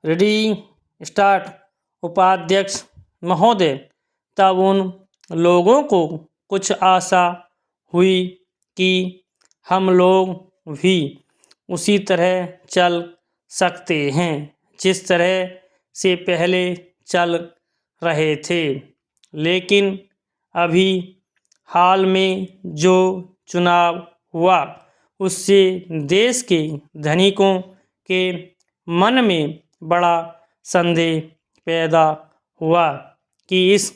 Ready start. उपाध्यक्ष महोदय, तब उन लोगों को कुछ आशा हुई कि हम लोग भी उसी तरह चल सकते हैं जिस तरह से पहले चल रहे थे। लेकिन अभी हाल में जो चुनाव हुआ उससे देश के धनिकों के मन में बड़ा संदेह पैदा हुआ कि इस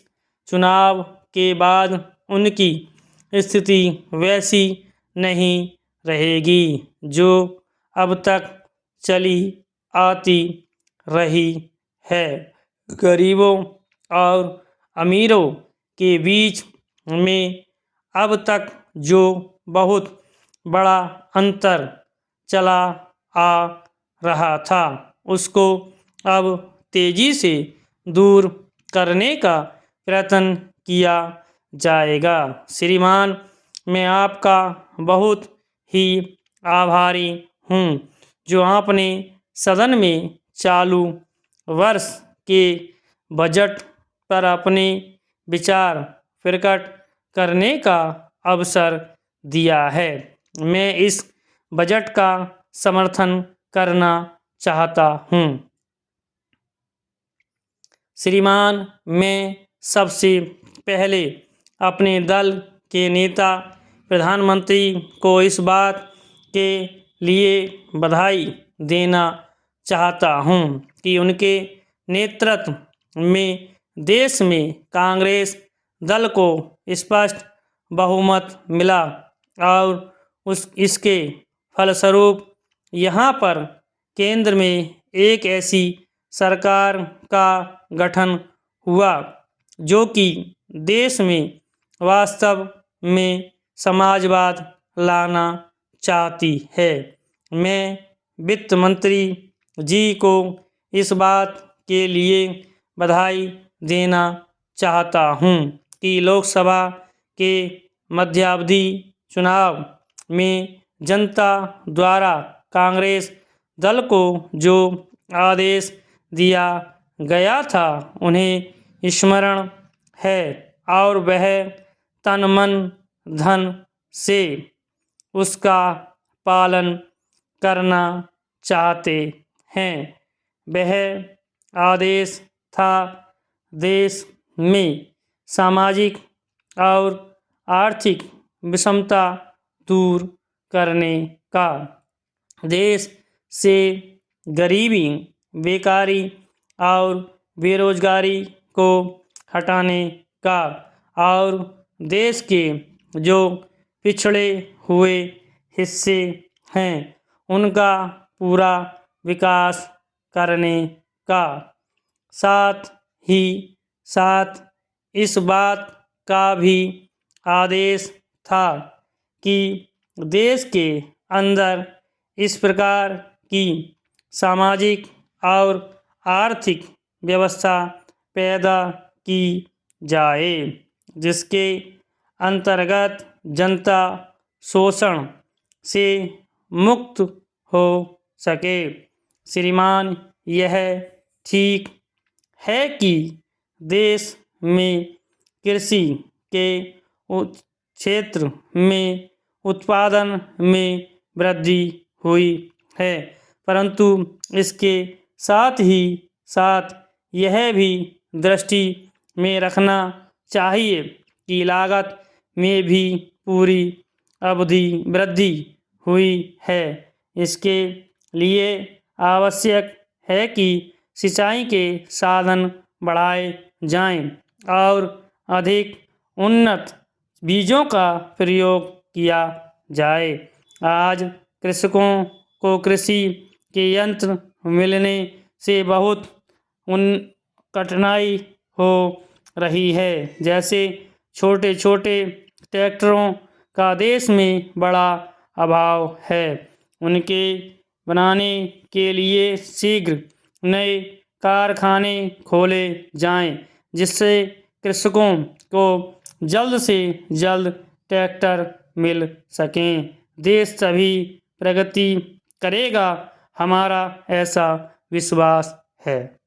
चुनाव के बाद उनकी स्थिति वैसी नहीं रहेगी जो अब तक चली आती रही है। गरीबों और अमीरों के बीच में अब तक जो बहुत बड़ा अंतर चला आ रहा था उसको अब तेजी से दूर करने का प्रयत्न किया जाएगा। श्रीमान, मैं आपका बहुत ही आभारी हूँ जो आपने सदन में चालू वर्ष के बजट पर अपने विचार प्रकट करने का अवसर दिया है। मैं इस बजट का समर्थन करना चाहता हूँ। श्रीमान, मैं सबसे पहले अपने दल के नेता प्रधानमंत्री को इस बात के लिए बधाई देना चाहता हूँ कि उनके नेतृत्व में देश में कांग्रेस दल को स्पष्ट बहुमत मिला और इसके फलस्वरूप यहाँ पर केंद्र में एक ऐसी सरकार का गठन हुआ जो कि देश में वास्तव में समाजवाद लाना चाहती है। मैं वित्त मंत्री जी को इस बात के लिए बधाई देना चाहता हूँ कि लोकसभा के मध्यावधि चुनाव में जनता द्वारा कांग्रेस दल को जो आदेश दिया गया था उन्हें स्मरण है और वह तन मन धन से उसका पालन करना चाहते हैं। वह आदेश था देश में सामाजिक और आर्थिक विषमता दूर करने का, देश से गरीबी, बेकारी और बेरोजगारी को हटाने का और देश के जो पिछड़े हुए हिस्से हैं उनका पूरा विकास करने का, साथ ही साथ इस बात का भी आदेश था कि देश के अंदर इस प्रकार की सामाजिक और आर्थिक व्यवस्था पैदा की जाए जिसके अंतर्गत जनता शोषण से मुक्त हो सके। श्रीमान, यह ठीक है कि देश में कृषि के क्षेत्र में उत्पादन में वृद्धि हुई है, परंतु इसके साथ ही साथ यह भी दृष्टि में रखना चाहिए कि लागत में भी पूरी अवधि वृद्धि हुई है। इसके लिए आवश्यक है कि सिंचाई के साधन बढ़ाए जाएं और अधिक उन्नत बीजों का प्रयोग किया जाए। आज कृषकों को कृषि के यंत्र मिलने से बहुत कठिनाई हो रही है, जैसे छोटे छोटे ट्रैक्टरों का देश में बड़ा अभाव है। उनके बनाने के लिए शीघ्र नए कारखाने खोले जाएं, जिससे कृषकों को जल्द से जल्द ट्रैक्टर मिल सकें। देश तभी प्रगति करेगा, हमारा ऐसा विश्वास है।